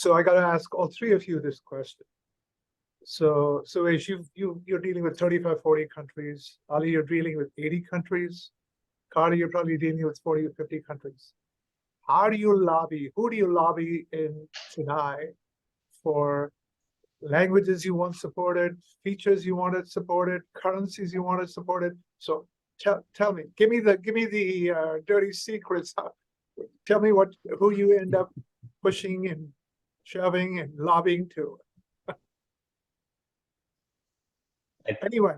So I got to ask all three of you this question. So as you're dealing with 35, 40 countries. Ali, you're dealing with 80 countries. Carla, you're probably dealing with 40 or 50 countries. How do you lobby? Who do you lobby in Chennai for languages you want supported, features you wanted supported, currencies you wanted supported? So tell me, give me the dirty secrets. Tell me who you end up pushing and shoving and lobbying to.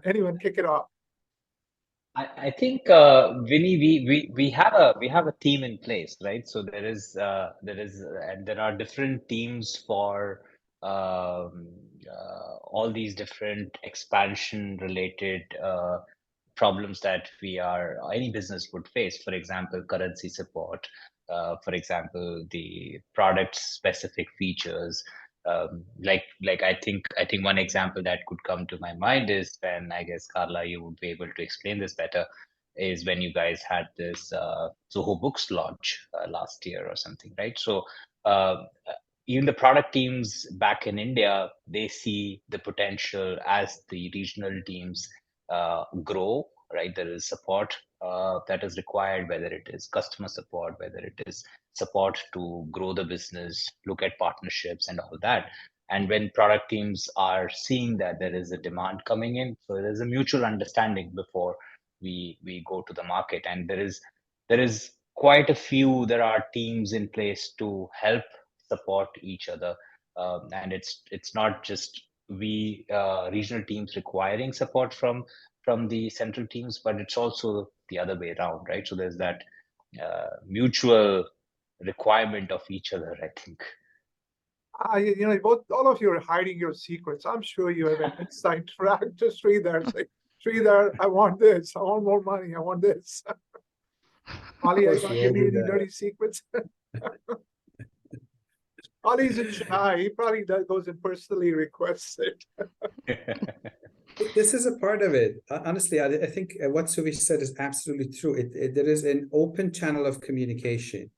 Anyone kick it off. I think Vinny, we have a team in place, right? So and there are different teams for all these different expansion related problems that any business would face. For example, currency support. For example, the product specific features. Like I think one example that could come to my mind is when, I guess, Carla, you would be able to explain this better, is when you guys had this Zoho Books launch last year or something, right? So even the product teams back in India, they see the potential as the regional teams grow, right? There is support that is required, whether it is customer support, whether it is support to grow the business, look at partnerships and all that. And when product teams are seeing that there is a demand coming in, so there is a mutual understanding before we go to the market. And there is quite a few, there are teams in place to help support each other. And it's not just regional teams requiring support from the central teams, but it's also the other way around, right? So there's that mutual requirement of each other, I think. All of you are hiding your secrets. I'm sure you have an inside track to Sridhar. Say, Sridhar, I want this. I want more money. I want this. Ali, are you going to give me any dirty secrets? Ali's in Chennai. He probably goes and personally requests it. This is a part of it. Honestly, I think what Suvish said is absolutely true. There is an open channel of communication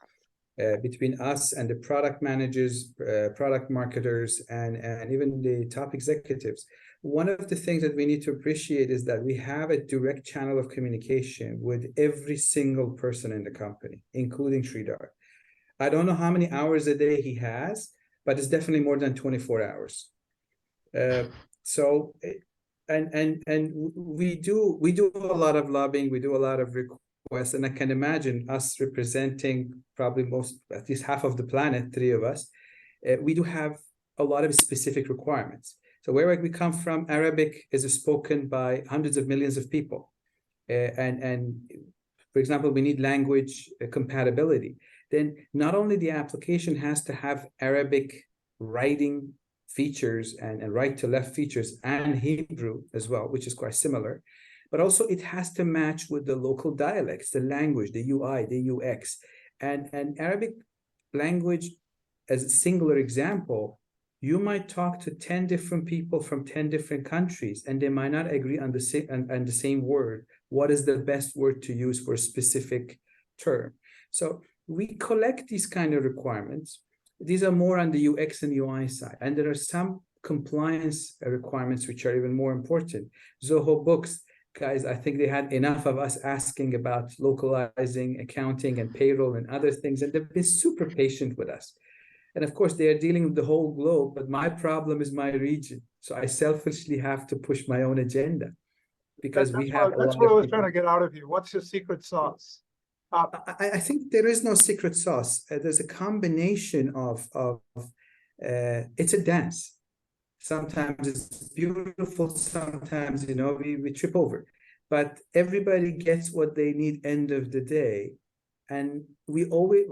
between us and the product managers, product marketers, and even the top executives. One of the things that we need to appreciate is that we have a direct channel of communication with every single person in the company, including Sridhar. I don't know how many hours a day he has, but it's definitely more than 24 hours. And we do a lot of lobbying, we do a lot of requests, and I can imagine us representing probably at least half of the planet, three of us. We do have a lot of specific requirements. So where we come from, Arabic is spoken by hundreds of millions of people, and for example, we need language compatibility. Then not only the application has to have Arabic writing features and right to left features and Hebrew as well, which is quite similar, but also it has to match with the local dialects, the language, the UI, the UX. And Arabic language, as a singular example, you might talk to 10 different people from 10 different countries, and they might not agree on the same word. What is the best word to use for a specific term? So we collect these kind of requirements. These are more on the UX and UI side. And there are some compliance requirements which are even more important. Zoho Books, guys, I think they had enough of us asking about localizing accounting and payroll and other things, and they've been super patient with us. And of course, they are dealing with the whole globe, but my problem is my region. So I selfishly have to push my own agenda because that's what I was trying to get out of you. What's your secret sauce? I think there is no secret sauce. There's a combination of it's a dance. Sometimes it's beautiful, sometimes, we trip over. But everybody gets what they need end of the day. And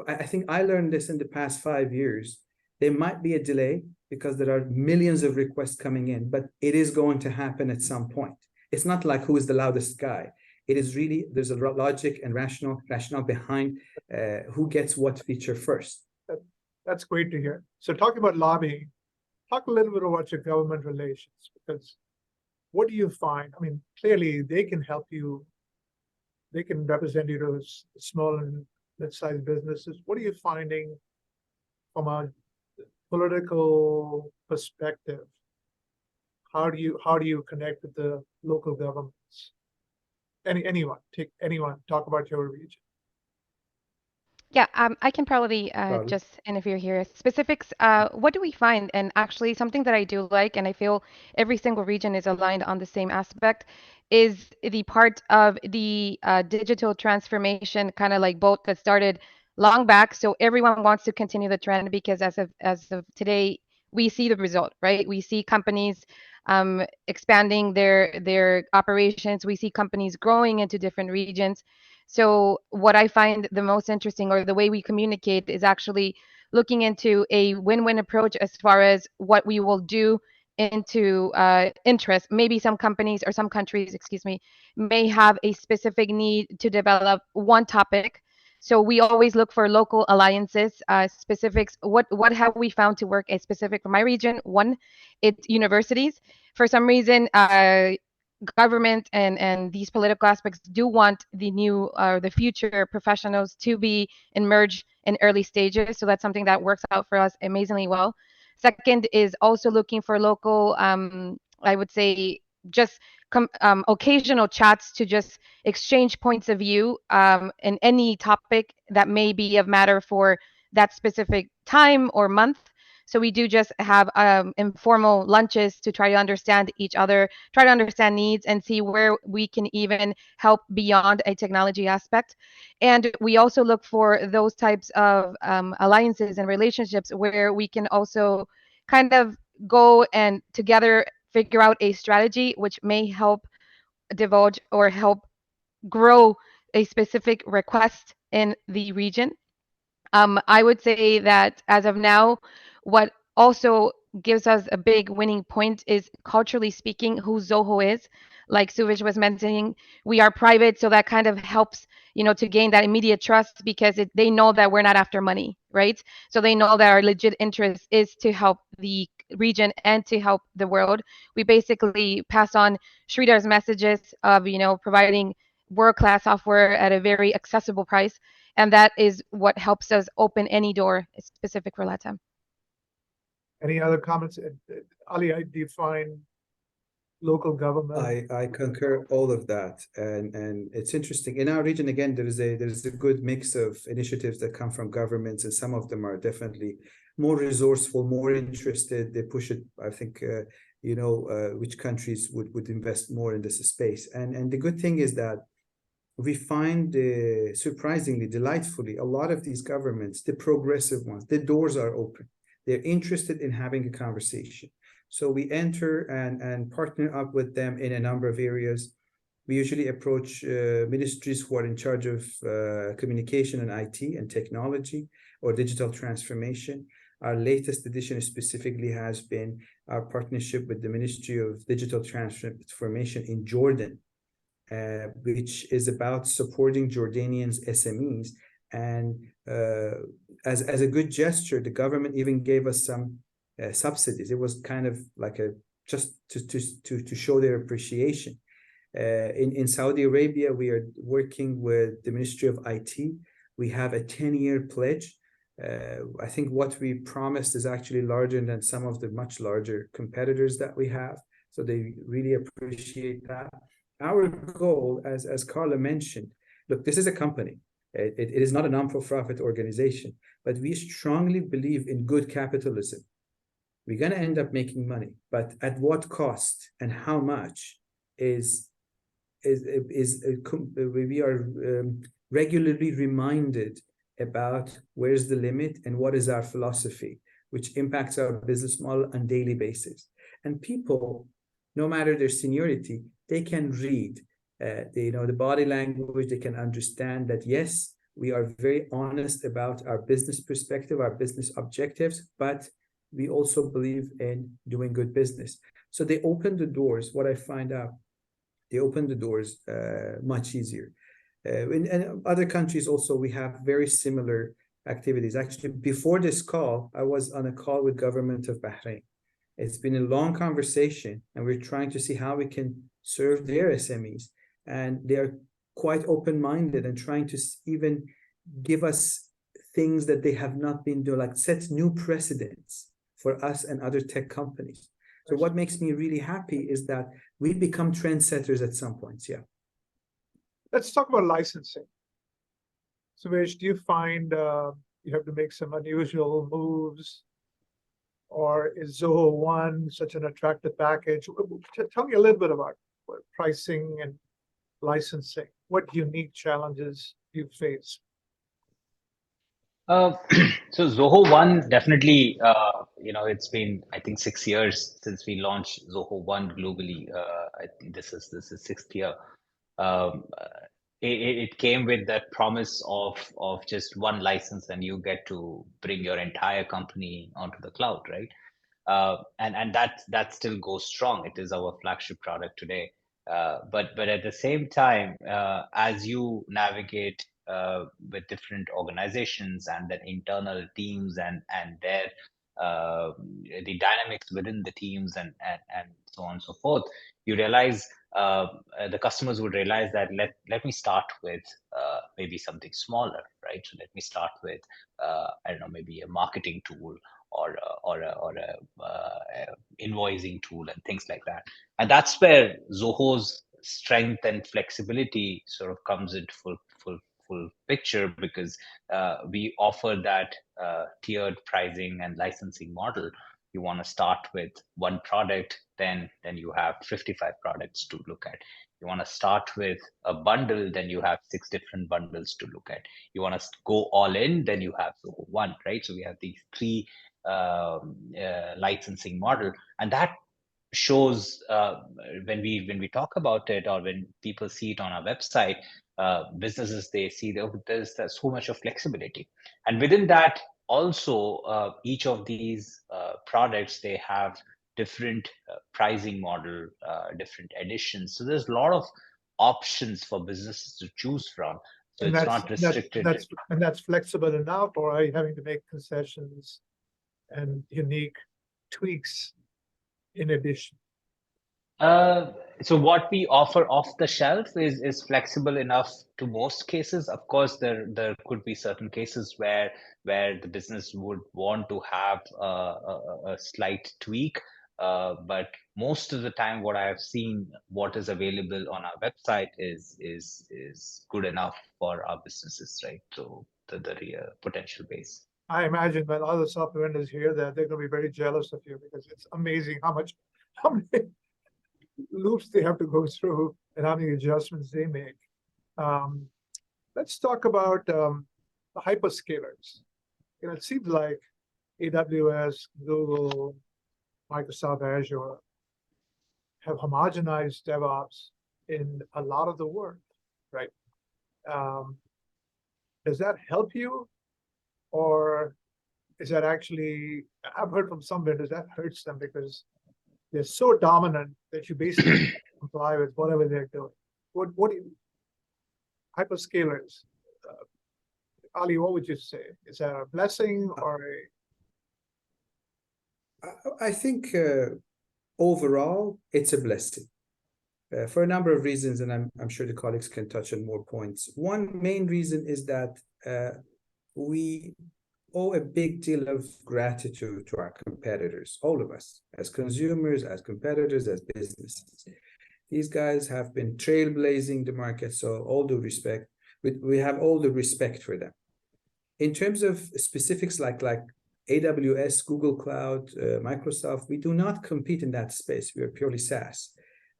I think I learned this in the past 5 years. There might be a delay because there are millions of requests coming in, but it is going to happen at some point. It's not like who is the loudest guy. It is really, there's a logic and rationale behind who gets what feature first. That's great to hear. So talking about lobbying, talk a little bit about your government relations, because what do you find? I mean, clearly they can help you. They can represent you to small and mid-sized businesses. What are you finding from political perspective, how do you connect with the local governments? Anyone, talk about your region. Yeah, I can probably Carla? just interfere here. Specifics, what do we find? And actually, something that I do like, and I feel every single region is aligned on the same aspect, is the part of the digital transformation kind of like boat that started long back. So everyone wants to continue the trend because as of today, we see the result, right? We see companies expanding their operations. We see companies growing into different regions. So what I find the most interesting or the way we communicate is actually looking into a win-win approach as far as what we will do into interest. Maybe some companies or some countries, excuse me, may have a specific need to develop one topic. So we always look for local alliances, specifics. What have we found to work as specific for my region? One, it's universities. For some reason, government and these political aspects do want the new the future professionals to be emerged in early stages, so that's something that works out for us amazingly well. Second is also looking for local I would say just occasional chats to just exchange points of view in any topic that may be of matter for that specific time or month. So we do just have informal lunches to try to understand each other, try to understand needs, and see where we can even help beyond a technology aspect. And we also look for those types of alliances and relationships where we can also kind of go and together figure out a strategy which may help divulge or help grow a specific request in the region. I would say that as of now, what also gives us a big winning point is culturally speaking who Zoho is. Like Suvish was mentioning, we are private, so that kind of helps, to gain that immediate trust because they know that we're not after money, right? So they know that our legit interest is to help the region and to help the world. We basically pass on Sridhar's messages of, providing world-class software at a very accessible price, and that is what helps us open any door specific for LATAM. Any other comments? Ali, I define local government. I concur all of that, and it's interesting. In our region, again, there is a good mix of initiatives that come from governments, and some of them are definitely more resourceful, more interested. They push it. I think which countries would invest more in this space. And the good thing is that we find surprisingly, delightfully, a lot of these governments, the progressive ones, the doors are open. They're interested in having a conversation. So we enter and partner up with them in a number of areas. We usually approach ministries who are in charge of communication and IT and technology or digital transformation. Our latest edition specifically has been our partnership with the Ministry of Digital Transformation in Jordan, which is about supporting Jordanians' SMEs. And as a good gesture, the government even gave us some subsidies. It was kind of like just to show their appreciation. In Saudi Arabia, we are working with the Ministry of IT. We have a 10-year pledge. I think what we promised is actually larger than some of the much larger competitors that we have. So they really appreciate that. Our goal, as Carla mentioned, look, this is a company. It is not a non-for-profit organization, but we strongly believe in good capitalism. We're going to end up making money, but at what cost and how much is we are regularly reminded about where's the limit and what is our philosophy, which impacts our business model on a daily basis. And people, no matter their seniority, they can read, they know the body language, they can understand that, yes, we are very honest about our business perspective, our business objectives, but we also believe in doing good business. So they open the doors. What I find out, they open the doors much easier. In other countries also, we have very similar activities. Actually, before this call, I was on a call with government of Bahrain. It's been a long conversation, and we're trying to see how we can serve their SMEs. And they are quite open-minded and trying to even give us things that they have not been doing, like set new precedents for us and other tech companies. So what makes me really happy is that we become trendsetters at some points. Yeah. Let's talk about licensing. Suvish, do you find you have to make some unusual moves? Or is Zoho One such an attractive package? Tell me a little bit about pricing and licensing. What unique challenges you face? So Zoho One definitely, it's been, I think, 6 years since we launched Zoho One globally. I think this is sixth year. Um, it came with that promise of just one license, and you get to bring your entire company onto the cloud, right? And that still goes strong. It is our flagship product today. But at the same time, as you navigate with different organizations and then internal teams and their the dynamics within the teams and so on and so forth, you realize the customers would realize that let me start with maybe something smaller, right? So let me start with I don't know, maybe a marketing tool or a invoicing tool and things like that. And that's where Zoho's strength and flexibility sort of comes into full picture, because we offer that tiered pricing and licensing model. You want to start with one product, then you have 55 products to look at. You want to start with a bundle, then you have 6 different bundles to look at. You want to go all in, then you have Zoho One, right? So we have these 3 licensing model, and that shows when we talk about it, or when people see it on our website, businesses, they see there's so much of flexibility. And within that also, each of these products, they have different pricing model, different editions. So there's a lot of options for businesses to choose from. So And it's not restricted. that's flexible enough, or are you having to make concessions and unique tweaks in addition? So what we offer off the shelf is flexible enough to most cases. Of course, there could be certain cases where the business would want to have a slight tweak. But most of the time, what I have seen, what is available on our website is good enough for our businesses, right? So the potential base. I imagine when other software vendors hear that, they're going to be very jealous of you, because it's amazing how many loops they have to go through and how many adjustments they make. Let's talk about the hyperscalers. It seems like AWS, Google, Microsoft Azure have homogenized DevOps in a lot of the world, right? Does that help you? Or is that actually, I've heard from some vendors that hurts them, because they're so dominant that you basically comply with whatever they're doing. What do you, hyperscalers, Ali, what would you say? Is that a blessing or I think overall it's a blessing for a number of reasons, and I'm sure the colleagues can touch on more points. One main reason is that we owe a big deal of gratitude to our competitors, all of us, as consumers, as competitors, as businesses. These guys have been trailblazing the market, so all due respect, we have all the respect for them. In terms of specifics like AWS, Google Cloud, Microsoft, we do not compete in that space. We are purely SaaS.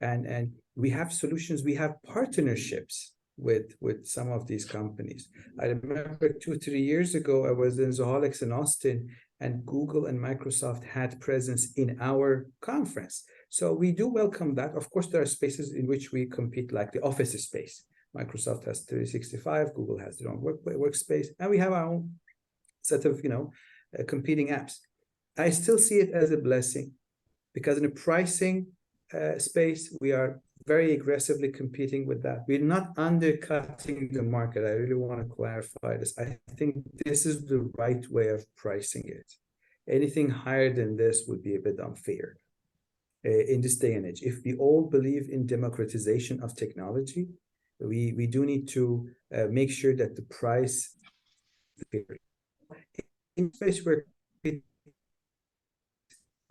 And we have solutions, we have partnerships with some of these companies. I remember 2-3 years ago, I was in Zoholics in Austin, and Google and Microsoft had presence in our conference. So we do welcome that. Of course, there are spaces in which we compete, like the office space. Microsoft has 365, Google has their own workspace, and we have our own set of competing apps. I still see it as a blessing, because in a pricing space, we are very aggressively competing with that. We're not undercutting the market. I really want to clarify this. I think this is the right way of pricing it. Anything higher than this would be a bit unfair in this day and age. If we all believe in democratization of technology, we do need to make sure that the price in space where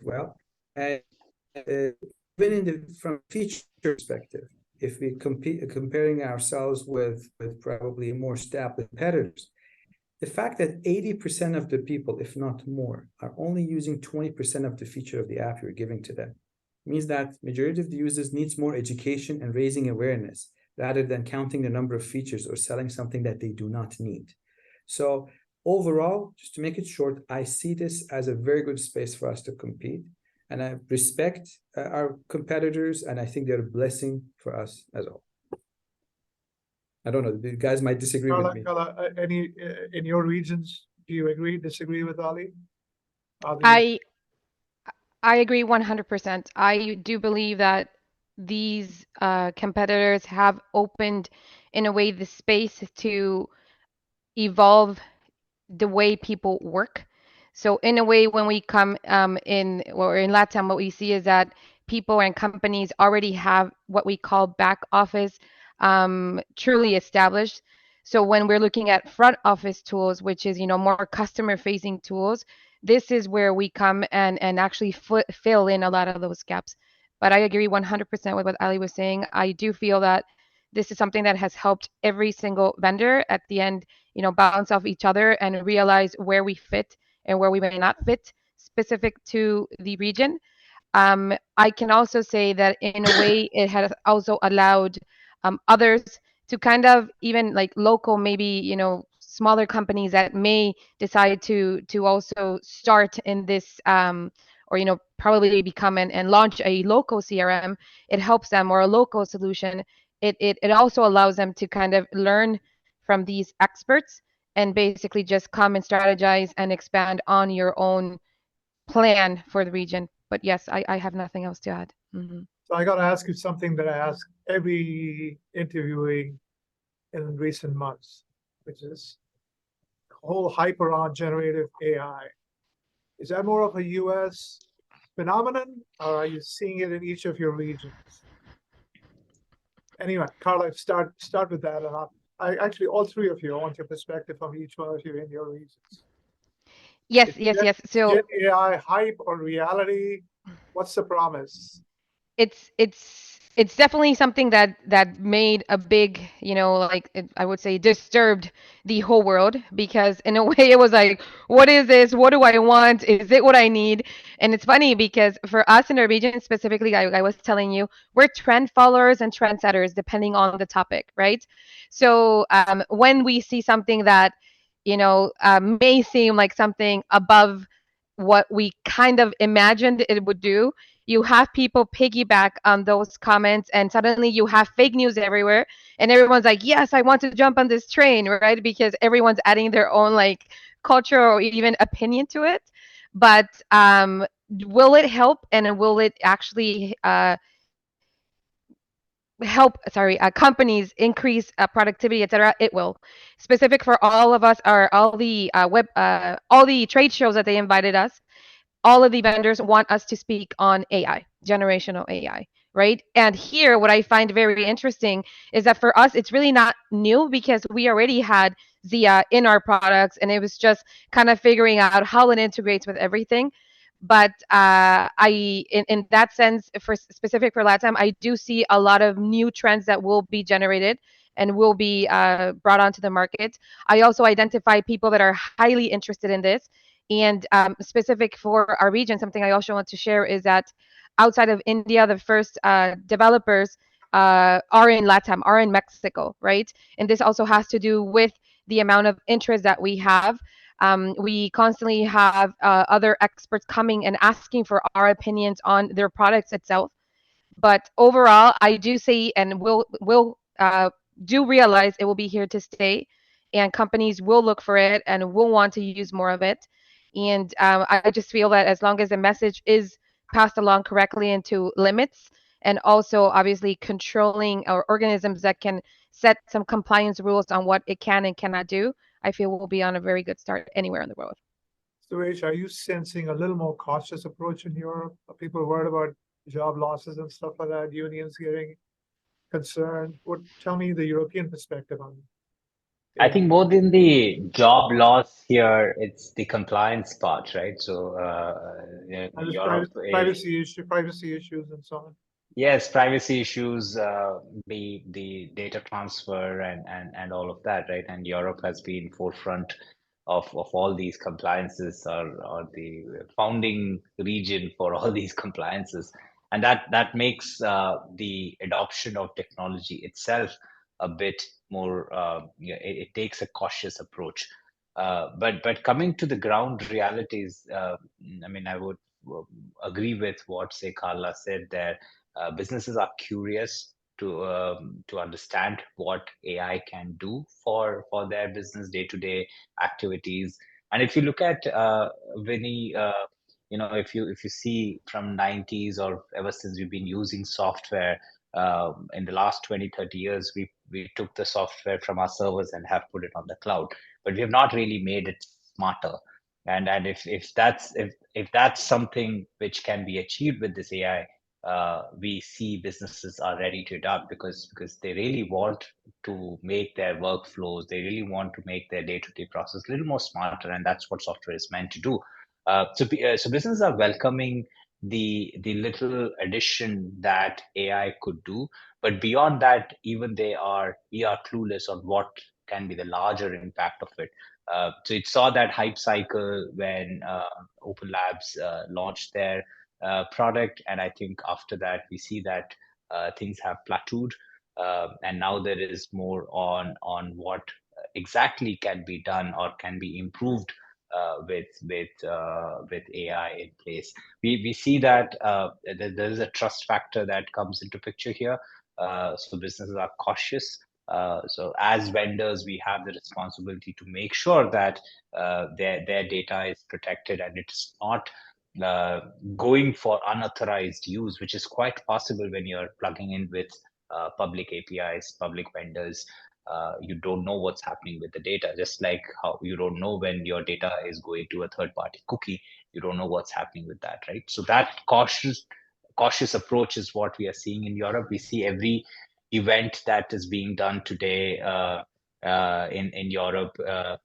well. And even from feature perspective, if we comparing ourselves with probably more established competitors, the fact that 80% of the people, if not more, are only using 20% of the feature of the app you're giving to them means that majority of the users needs more education and raising awareness rather than counting the number of features or selling something that they do not need. So overall, just to make it short, I see this as a very good space for us to compete. And I respect our competitors, and I think they're a blessing for us as well. I don't know, you guys might disagree with me. Carla, any in your regions, do you agree, disagree with Ali? Ali? I agree 100%. I do believe that these competitors have opened, in a way, the space to evolve the way people work. So in a way, when we come in LATAM, what we see is that people and companies already have what we call back office truly established. So when we're looking at front office tools, which is more customer facing tools, this is where we come and actually fill in a lot of those gaps. But I agree 100% with what Ali was saying. I do feel that this is something that has helped every single vendor at the end, bounce off each other and realize where we fit and where we may not fit specific to the region. I can also say that in a way it has also allowed others to kind of, even like local, maybe smaller companies that may decide to also start in this or probably become and launch a local CRM. It helps them, or a local solution. It also allows them to kind of learn from these experts and basically just come and strategize and expand on your own plan for the region. But yes, I have nothing else to add. So I got to ask you something that I ask every interviewee in recent months, which is whole hype around generative AI. Is that more of a US phenomenon, or are you seeing it in each of your regions? Anyway, Carla, start with that, and I actually, all three of you, I want your perspective from each one of you in your regions. Yes. So Gen AI hype or reality? What's the promise? it's definitely something that made a big, I would say, disturbed the whole world, because in a way it was like, what is this? What do I want? Is it what I need? And it's funny because for us in our region specifically, I was telling you, we're trend followers and trendsetters depending on the topic, right? So when we see something that may seem like something above what we kind of imagined it would do, you have people piggyback on those comments, and suddenly you have fake news everywhere, and everyone's like, yes, I want to jump on this train, right? Because everyone's adding their own like culture or even opinion to it. But will it help, and will it actually help companies increase productivity, etc.? It will. Specific for all of us are all the all the trade shows that they invited us. All of the vendors want us to speak on AI, generational AI, right? And here, what I find very interesting is that for us, it's really not new, because we already had Zia in our products, and it was just kind of figuring out how it integrates with everything. But in that sense, for specific for LATAM, I do see a lot of new trends that will be generated and will be brought onto the market. I also identify people that are highly interested in this. And specific for our region, something I also want to share is that outside of India, the first developers are in LATAM, are in Mexico, right? And this also has to do with the amount of interest that we have. We constantly have other experts coming and asking for our opinions on their products itself. But overall, I do see and will do realize it will be here to stay, and companies will look for it and will want to use more of it. And I just feel that as long as the message is passed along correctly into limits, and also obviously controlling our organisms that can set some compliance rules on what it can and cannot do, I feel we'll be on a very good start anywhere in the world. Suvish, are you sensing a little more cautious approach in Europe? Are people worried about job losses and stuff like that? Unions getting concerned? Tell me the European perspective on I think more than the job loss here, it's the compliance part, right? So And there's Europe, privacy issues and so on. yes, privacy issues, the data transfer and all of that, right? And Europe has been forefront of all these compliances, or the founding region for all these compliances, and that makes the adoption of technology itself a bit more. It takes a cautious approach. But coming to the ground realities, I mean, I would agree with what, say, Carla said there. Businesses are curious to understand what AI can do for their business day-to-day activities. And if you look at Vinny, if you see from 90s, or ever since we've been using software, in the last 20-30 years, we took the software from our servers and have put it on the cloud, but we have not really made it smarter. And if that's something which can be achieved with this AI, we see businesses are ready to adopt, because they really want to make their workflows, they really want to make their day-to-day process a little more smarter, and that's what software is meant to do. So businesses are welcoming the little addition that AI could do, but beyond that, even we are clueless on what can be the larger impact of it. So it saw that hype cycle when Open Labs launched their product, and I think after that we see that things have plateaued, and now there is more on what exactly can be done or can be improved with AI in place. We see that there is a trust factor that comes into picture here. So businesses are cautious. So as vendors, we have the responsibility to make sure that their data is protected, and it's not going for unauthorized use, which is quite possible when you're plugging in with public APIs, public vendors. You don't know what's happening with the data, just like how you don't know when your data is going to a third-party cookie. You don't know what's happening with that, right? So that cautious approach is what we are seeing in Europe. We see every event that is being done today in Europe.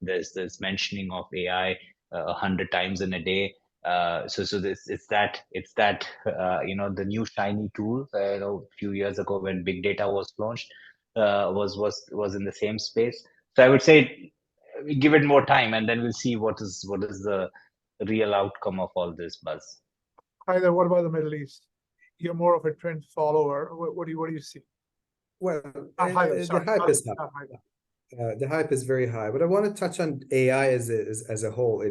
There's mentioning of AI 100 times in a day. So this it's that the new shiny tool. A few years ago when big data was launched, was in the same space. So I would say we give it more time, and then we'll see what is the real outcome of all this buzz. Hi there. What about the Middle East? You're more of a trend follower. What do you see? Well, Hi there, the sorry. hype is high. Hi there. The hype is very high, but I want to touch on AI as a whole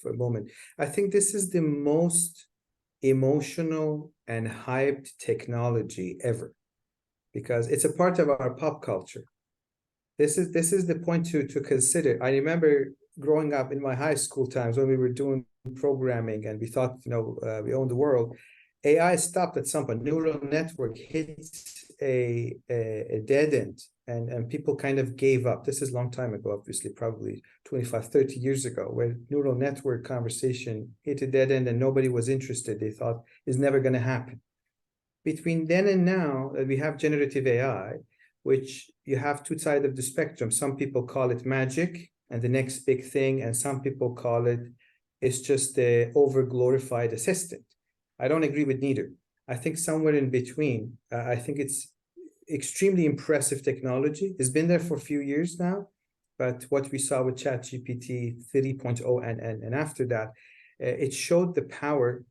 for a moment. I think this is the most emotional and hyped technology ever, because it's a part of our pop culture. This is the point to consider. I remember growing up in my high school times when we were doing programming and we thought, we own the world. AI stopped at some point. Neural network hit a dead end, and people kind of gave up. This is a long time ago, obviously, probably 25-30 years ago, where neural network conversation hit a dead end and nobody was interested. They thought it's never going to happen. Between then and now, we have generative AI, which you have two sides of the spectrum. Some people call it magic and the next big thing, and some people call it's just the over-glorified assistant. I don't agree with neither. I think somewhere in between. I think it's extremely impressive technology. It's been there for a few years now, but what we saw with ChatGPT 3.0 and after that, it showed the power.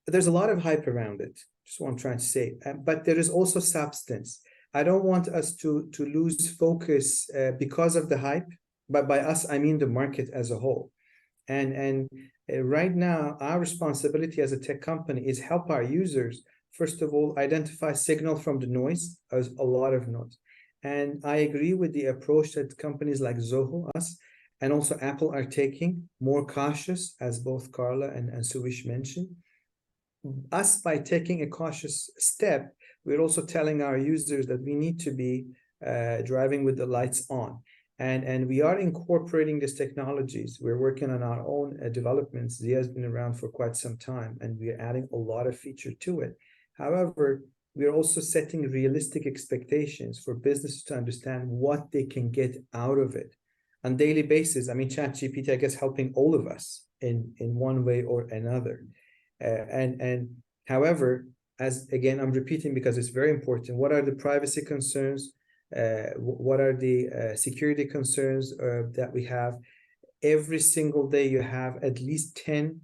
There's a lot of hype around it, just what I'm trying to say, but there is also substance. I don't want us to lose focus because of the hype, but by us, I mean the market as a whole. And right now, our responsibility as a tech company is help our users, first of all, identify signal from the noise. There's a lot of noise. And I agree with the approach that companies like Zoho, us, and also Apple are taking, more cautious, as both Carla and Suvish mentioned. Us, by taking a cautious step, we're also telling our users that we need to be driving with the lights on. And we are incorporating these technologies. We're working on our own developments. Zia has been around for quite some time, and we're adding a lot of feature to it. However, we're also setting realistic expectations for businesses to understand what they can get out of it on daily basis. I mean, ChatGPT, I guess, helping all of us in one way or another. And however, as again, I'm repeating because it's very important. What are the privacy concerns? What are the security concerns that we have? Every single day, you have at least 10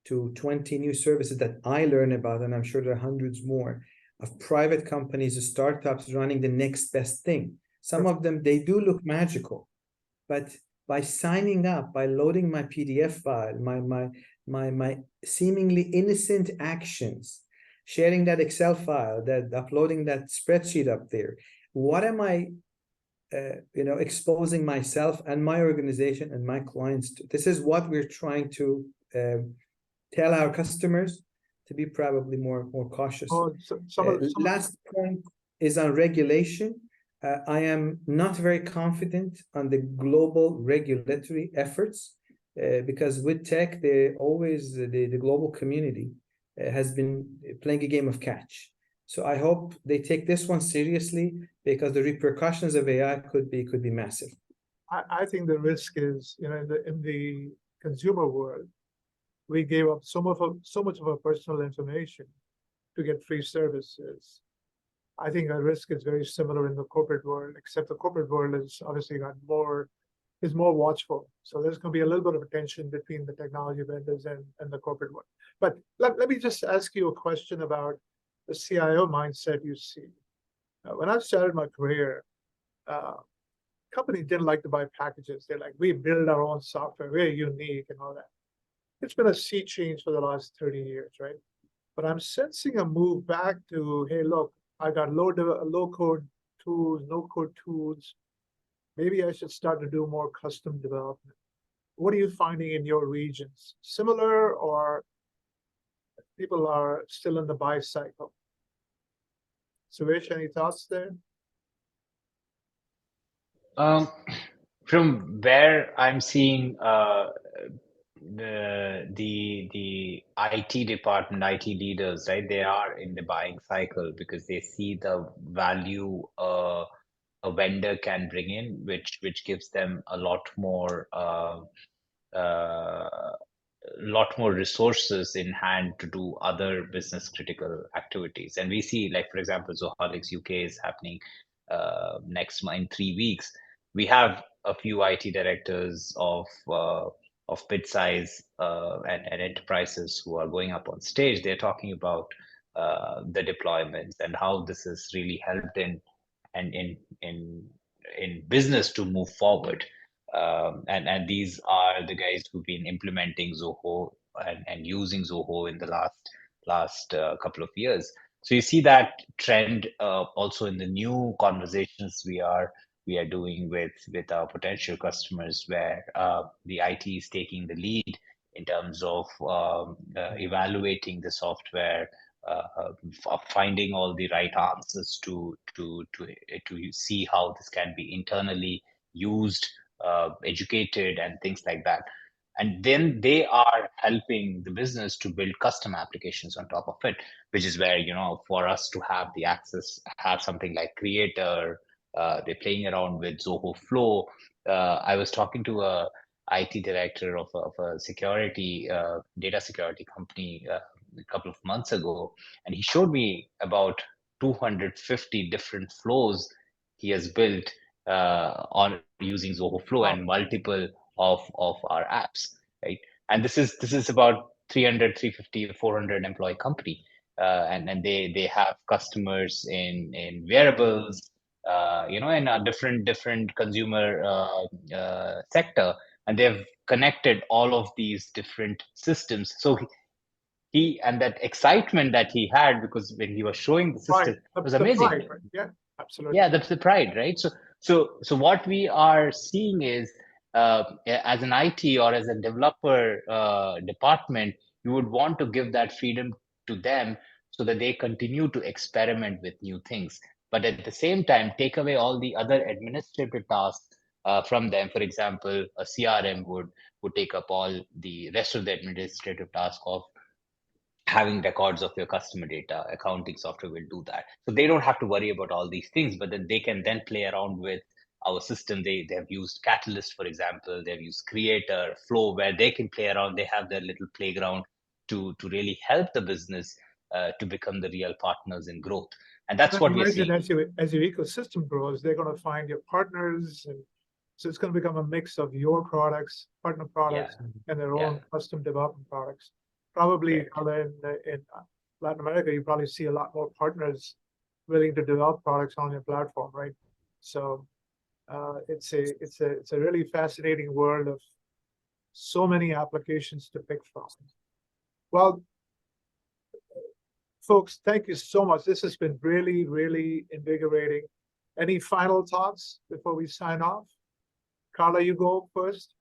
to 20 new services that I learn about, and I'm sure there are hundreds more of private companies, startups running the next best thing. Some of them, they do look magical, but by signing up, by loading my PDF file, my seemingly innocent actions, sharing that Excel file, that uploading that spreadsheet up there, what am I exposing myself and my organization and my clients to? This is what we're trying to tell our customers, to be probably more cautious. Oh, Last point is on regulation. I am not very confident on the global regulatory efforts because with tech, the global community has been playing a game of catch. So I hope they take this one seriously, because the repercussions of AI could be massive. I think the risk is, in the consumer world, we gave up so much of our personal information to get free services. I think our risk is very similar in the corporate world, except the corporate world is obviously more watchful. So there's going to be a little bit of a tension between the technology vendors and the corporate world. But let me just ask you a question about the CIO mindset you see. When I started my career, companies didn't like to buy packages. They're like, we build our own software, we're unique and all that. It's been a sea change for the last 30 years, right? But I'm sensing a move back to, hey, look, I got low code tools, no code tools. Maybe I should start to do more custom development. What are you finding in your regions? Similar, or people are still in the buy cycle? Suvish, any thoughts there? From where I'm seeing the IT department, IT leaders, right? They are in the buying cycle because they see the value a vendor can bring in, which gives them a lot more resources in hand to do other business critical activities. And we see, like, for example, Zoholics UK is happening next month, in 3 weeks. We have a few IT directors of mid-size and enterprises who are going up on stage. They're talking about the deployments and how this has really helped in business to move forward. And these are the guys who've been implementing Zoho and using Zoho in the last couple of years. So you see that trend also in the new conversations we are doing with our potential customers, where the IT is taking the lead in terms of evaluating the software, finding all the right answers to see how this can be internally used, educated, and things like that. And then they are helping the business to build custom applications on top of it, which is where, for us to have the access, have something like Creator, they're playing around with Zoho Flow. I was talking to a IT director of a security, data security company a couple of months ago, and he showed me about 250 different flows he has built on using Zoho Flow and multiple of our apps, right? And this is about 300, 350, 400 employee company, and they have customers in wearables, in a different consumer sector, and they've connected all of these different systems. So he and that excitement that he had, because when he was showing the system, it was amazing. Pride, right? Yeah, absolutely. Yeah, that's the pride, right? So what we are seeing is, as an IT or as a developer department, you would want to give that freedom to them so that they continue to experiment with new things, but at the same time take away all the other administrative tasks from them. For example, a CRM would take up all the rest of the administrative task of having records of your customer data. Accounting software will do that. So they don't have to worry about all these things, but then they can then play around with our system. They have used Catalyst, for example. They've used Creator, Flow, where they can play around. They have their little playground to really help the business to become the real partners in growth. And that's And what we're imagine seeing. as your ecosystem grows, they're going to find your partners, and so it's going to become a mix of your products, partner products, and their Yeah. own custom development products. Probably Correct. in Latin America, you probably see a lot more partners willing to develop products on your platform, right? So it's a really fascinating world of so many applications to pick from. Well, folks, thank you so much. This has been really, really invigorating. Any final thoughts before we sign off? Carla, you go first.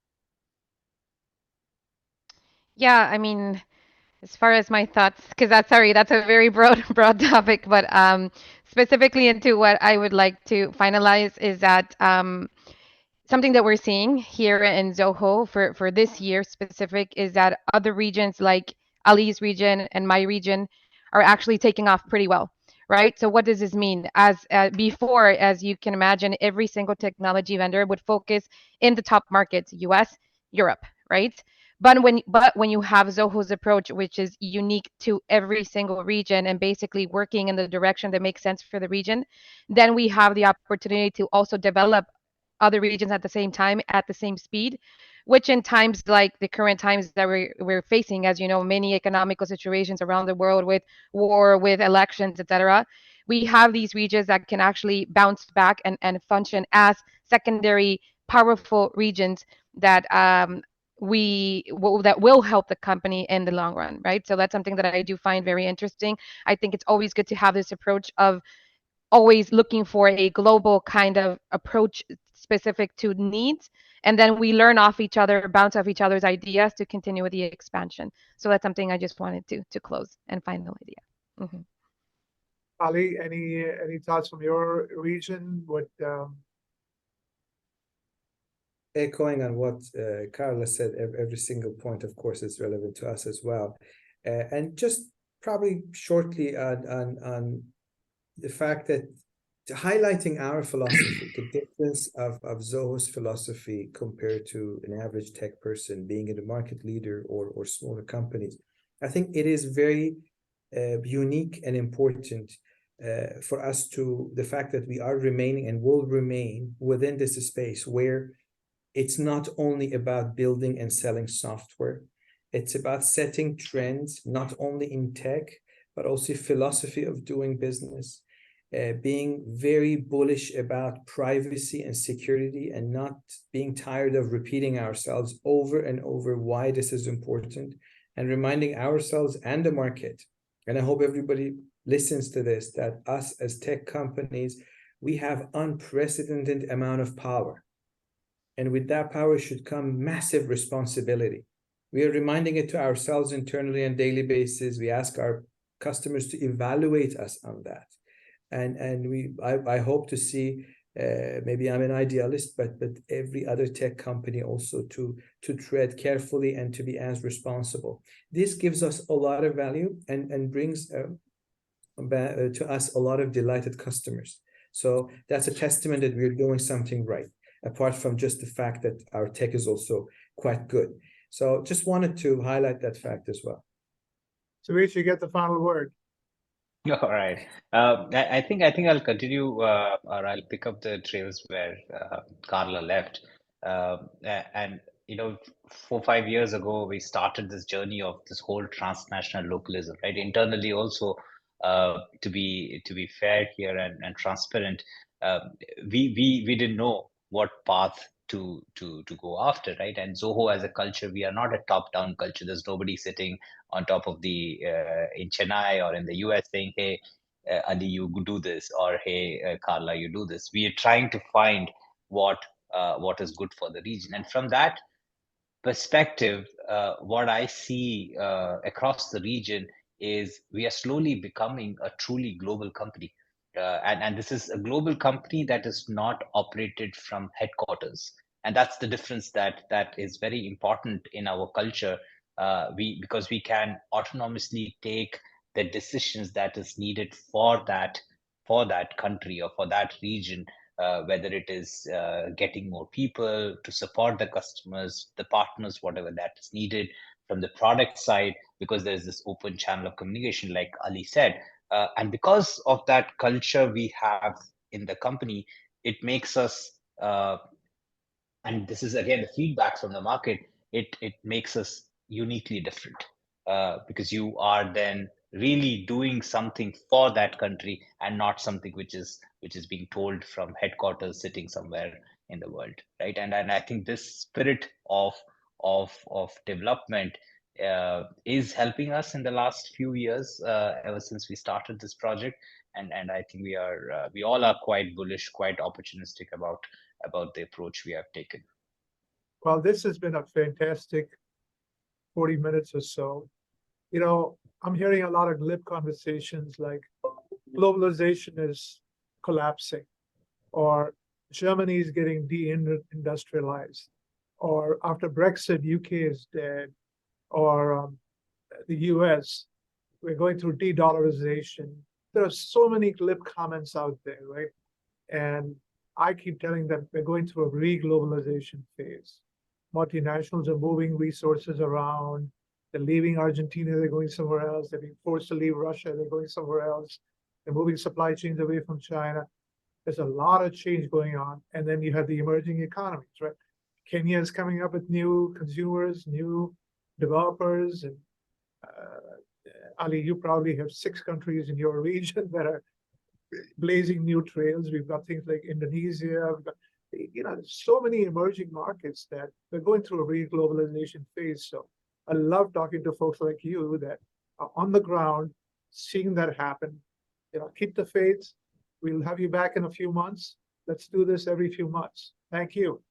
Yeah, I mean, as far as my thoughts, because that's a very broad topic, but specifically into what I would like to finalize is that something that we're seeing here in Zoho for this year specific is that other regions like Ali's region and my region are actually taking off pretty well, right? So what does this mean? As before, as you can imagine, every single technology vendor would focus in the top markets, US, Europe, right? But when you have Zoho's approach, which is unique to every single region and basically working in the direction that makes sense for the region, then we have the opportunity to also develop other regions at the same time at the same speed, which in times like the current times that we're facing, as you know, many economical situations around the world with war, with elections, etc., we have these regions that can actually bounce back and function as secondary powerful regions that that will help the company in the long run, right? So that's something that I do find very interesting. I think it's always good to have this approach of always looking for a global kind of approach specific to needs, and then we learn off each other, bounce off each other's ideas to continue with the expansion. So that's something I just wanted to close and final idea. Mhm. Ali, any thoughts from your region? What Echoing on what Carla said, every single point, of course, is relevant to us as well. And just probably shortly on the fact that highlighting our philosophy, the difference of Zoho's philosophy compared to an average tech person being in the market leader or smaller companies. I think it is very unique and important for us to the fact that we are remaining and will remain within this space where it's not only about building and selling software. It's about setting trends, not only in tech, but also philosophy of doing business, being very bullish about privacy and security and not being tired of repeating ourselves over and over why this is important and reminding ourselves and the market. And I hope everybody listens to this, that us as tech companies, we have unprecedented amount of power. And with that power should come massive responsibility. We are reminding it to ourselves internally on a daily basis. We ask our customers to evaluate us on that. And I hope to see, maybe I'm an idealist, but every other tech company also to tread carefully and to be as responsible. This gives us a lot of value and brings to us a lot of delighted customers. So that's a testament that we're doing something right, apart from just the fact that our tech is also quite good. So just wanted to highlight that fact as well. Suvish, you get the final word. All right. I think I'll continue, or I'll pick up the trails where Carla left. And 4-5 years ago, we started this journey of this whole transnational localism, right? Internally, also, to be fair here and transparent, we didn't know what path to go after, right? And Zoho as a culture, we are not a top-down culture. There's nobody sitting on top of the in Chennai or in the US saying, hey, Ali, you do this, or hey, Carla, you do this. We are trying to find what is good for the region. And from that perspective, what I see across the region is we are slowly becoming a truly global company. And this is a global company that is not operated from headquarters. And that's the difference that is very important in our culture. because we can autonomously take the decisions that is needed for that country or for that region, whether it is getting more people to support the customers, the partners, whatever that is needed from the product side, because there's this open channel of communication, like Ali said. And because of that culture we have in the company, it makes us, and this is again the feedback from the market, it makes us uniquely different, because you are then really doing something for that country and not something which is being told from headquarters sitting somewhere in the world, right? And I think this spirit of development is helping us in the last few years, ever since we started this project. And I think we all are quite bullish, quite opportunistic about the approach we have taken. Well, this has been a fantastic 40 minutes or so. You know, I'm hearing a lot of glib conversations like globalization is collapsing, or Germany is getting deindustrialized, or after Brexit, UK is dead, or the US, we're going through de-dollarization. There are so many glib comments out there, right? And I keep telling them we're going through a re-globalization phase. Multinationals are moving resources around. They're leaving Argentina, they're going somewhere else. They're being forced to leave Russia, they're going somewhere else. They're moving supply chains away from China. There's a lot of change going on. And then you have the emerging economies, right? Kenya is coming up with new consumers, new developers. And Ali, you probably have 6 countries in your region that are blazing new trails. We've got things like Indonesia. We've got, you know, so many emerging markets that we're going through a re-globalization phase. So I love talking to folks like you that are on the ground, seeing that happen. You know, keep the faith. We'll have you back in a few months. Let's do this every few months. Thank you.